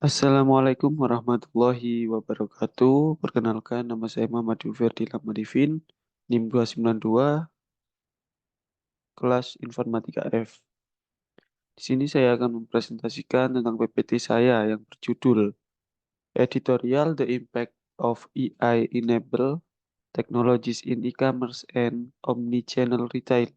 Assalamualaikum warahmatullahi wabarakatuh. Perkenalkan, nama saya Muhammad Ferdi Lamadivin, NIM 292, kelas Informatika F. Di sini saya akan mempresentasikan tentang PPT saya yang berjudul Editorial The Impact of AI Enable Technologies in E-commerce and Omnichannel Retail.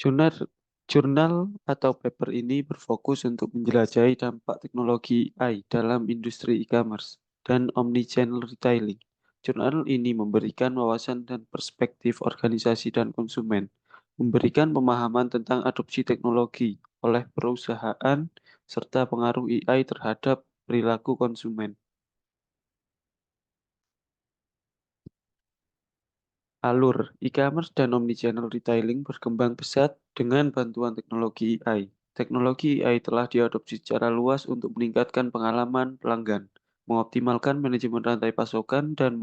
Jurnal, jurnal atau paper ini berfokus untuk menjelajahi dampak teknologi AI dalam industri e-commerce dan omnichannel retailing. Jurnal ini memberikan wawasan dan perspektif organisasi dan konsumen, memberikan pemahaman tentang adopsi teknologi oleh perusahaan serta pengaruh AI terhadap perilaku konsumen. Alur e-commerce dan omnichannel retailing berkembang pesat dengan bantuan teknologi AI. Teknologi AI telah diadopsi secara luas untuk meningkatkan pengalaman pelanggan, mengoptimalkan manajemen rantai pasokan, dan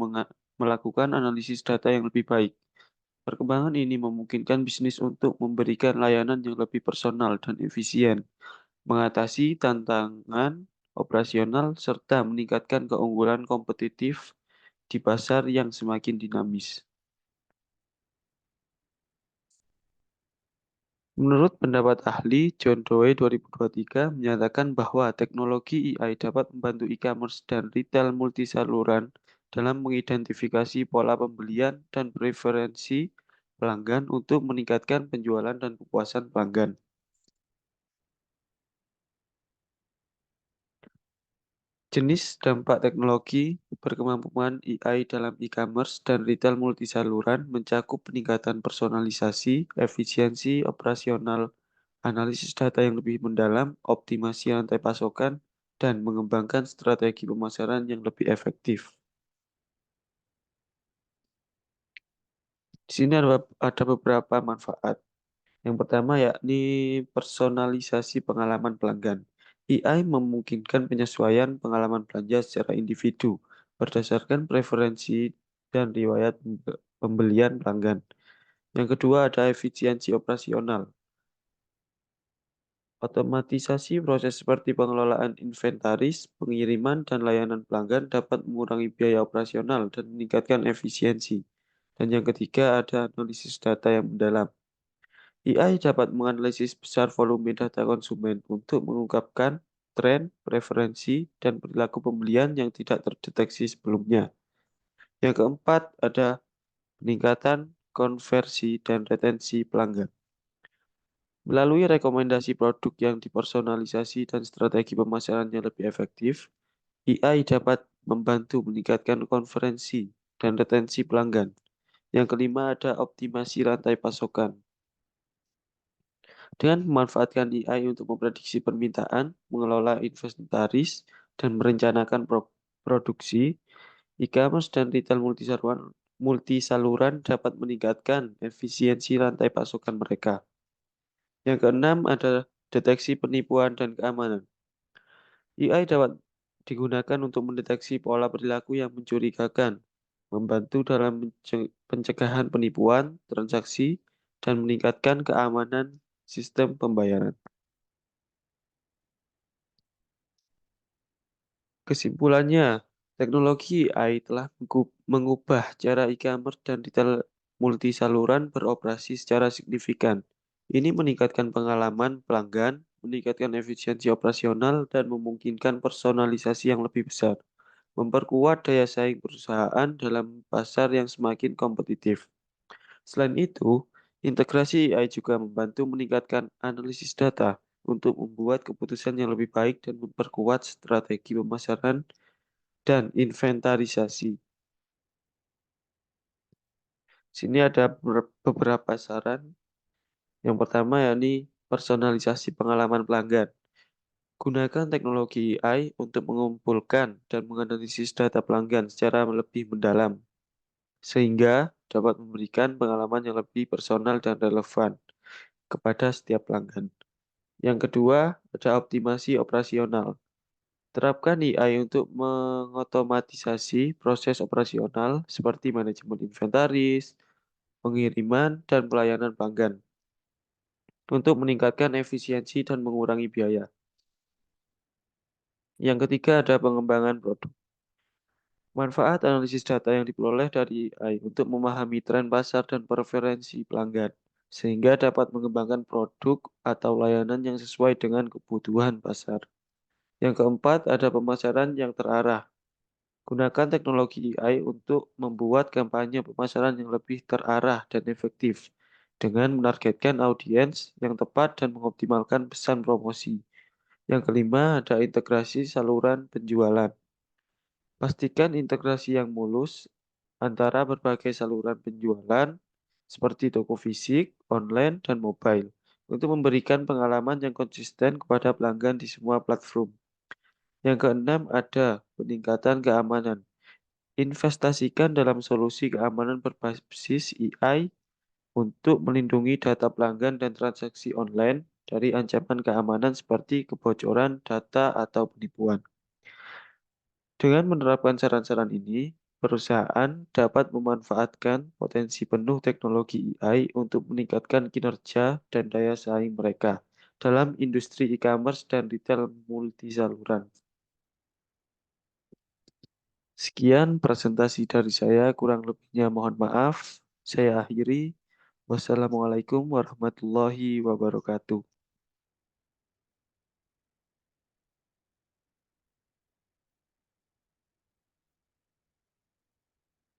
melakukan analisis data yang lebih baik. Perkembangan ini memungkinkan bisnis untuk memberikan layanan yang lebih personal dan efisien, mengatasi tantangan operasional, serta meningkatkan keunggulan kompetitif di pasar yang semakin dinamis. Menurut pendapat ahli, John Doe 2023 menyatakan bahwa teknologi AI dapat membantu e-commerce dan retail multisaluran dalam mengidentifikasi pola pembelian dan preferensi pelanggan untuk meningkatkan penjualan dan kepuasan pelanggan. Jenis dampak teknologi berkemampuan AI dalam e-commerce dan retail multisaluran mencakup peningkatan personalisasi, efisiensi operasional, analisis data yang lebih mendalam, optimasi rantai pasokan, dan mengembangkan strategi pemasaran yang lebih efektif. Di sini ada beberapa manfaat. Yang pertama yakni personalisasi pengalaman pelanggan. AI memungkinkan penyesuaian pengalaman belanja secara individu berdasarkan preferensi dan riwayat pembelian pelanggan. Yang kedua ada efisiensi operasional. Otomatisasi proses seperti pengelolaan inventaris, pengiriman, dan layanan pelanggan dapat mengurangi biaya operasional dan meningkatkan efisiensi. Dan yang ketiga ada analisis data yang mendalam. AI dapat menganalisis besar volume data konsumen untuk mengungkapkan tren, preferensi, dan perilaku pembelian yang tidak terdeteksi sebelumnya. Yang keempat ada peningkatan konversi dan retensi pelanggan. Melalui rekomendasi produk yang dipersonalisasi dan strategi pemasaran yang lebih efektif, AI dapat membantu meningkatkan konferensi dan retensi pelanggan. Yang kelima ada optimasi rantai pasokan. Dengan memanfaatkan AI untuk memprediksi permintaan, mengelola inventaris, dan merencanakan produksi, e-commerce dan retail multisaluran dapat meningkatkan efisiensi rantai pasokan mereka. Yang keenam ada deteksi penipuan dan keamanan. AI dapat digunakan untuk mendeteksi pola perilaku yang mencurigakan, membantu dalam pencegahan penipuan, transaksi, dan meningkatkan keamanan sistem pembayaran. Kesimpulannya, teknologi AI telah mengubah cara e-commerce dan retail multisaluran beroperasi secara signifikan. Ini meningkatkan pengalaman pelanggan, meningkatkan efisiensi operasional, dan memungkinkan personalisasi yang lebih besar, memperkuat daya saing perusahaan dalam pasar yang semakin kompetitif. Selain itu, integrasi AI juga membantu meningkatkan analisis data untuk membuat keputusan yang lebih baik dan memperkuat strategi pemasaran dan inventarisasi. Sini ada beberapa saran. Yang pertama yakni personalisasi pengalaman pelanggan. Gunakan teknologi AI untuk mengumpulkan dan menganalisis data pelanggan secara lebih mendalam, sehingga dapat memberikan pengalaman yang lebih personal dan relevan kepada setiap pelanggan. Yang kedua, ada optimasi operasional. Terapkan AI untuk mengotomatisasi proses operasional seperti manajemen inventaris, pengiriman, dan pelayanan pelanggan untuk meningkatkan efisiensi dan mengurangi biaya. Yang ketiga ada pengembangan produk. Manfaat analisis data yang diperoleh dari AI untuk memahami tren pasar dan preferensi pelanggan, sehingga dapat mengembangkan produk atau layanan yang sesuai dengan kebutuhan pasar. Yang keempat, ada pemasaran yang terarah. Gunakan teknologi AI untuk membuat kampanye pemasaran yang lebih terarah dan efektif dengan menargetkan audiens yang tepat dan mengoptimalkan pesan promosi. Yang kelima, ada integrasi saluran penjualan. Pastikan integrasi yang mulus antara berbagai saluran penjualan seperti toko fisik, online, dan mobile untuk memberikan pengalaman yang konsisten kepada pelanggan di semua platform. Yang keenam, ada peningkatan keamanan. Investasikan dalam solusi keamanan berbasis AI untuk melindungi data pelanggan dan transaksi online dari ancaman keamanan seperti kebocoran data atau penipuan. Dengan menerapkan saran-saran ini, perusahaan dapat memanfaatkan potensi penuh teknologi AI untuk meningkatkan kinerja dan daya saing mereka dalam industri e-commerce dan retail multisaluran. Sekian presentasi dari saya, kurang lebihnya mohon maaf. Saya akhiri. Wassalamualaikum warahmatullahi wabarakatuh.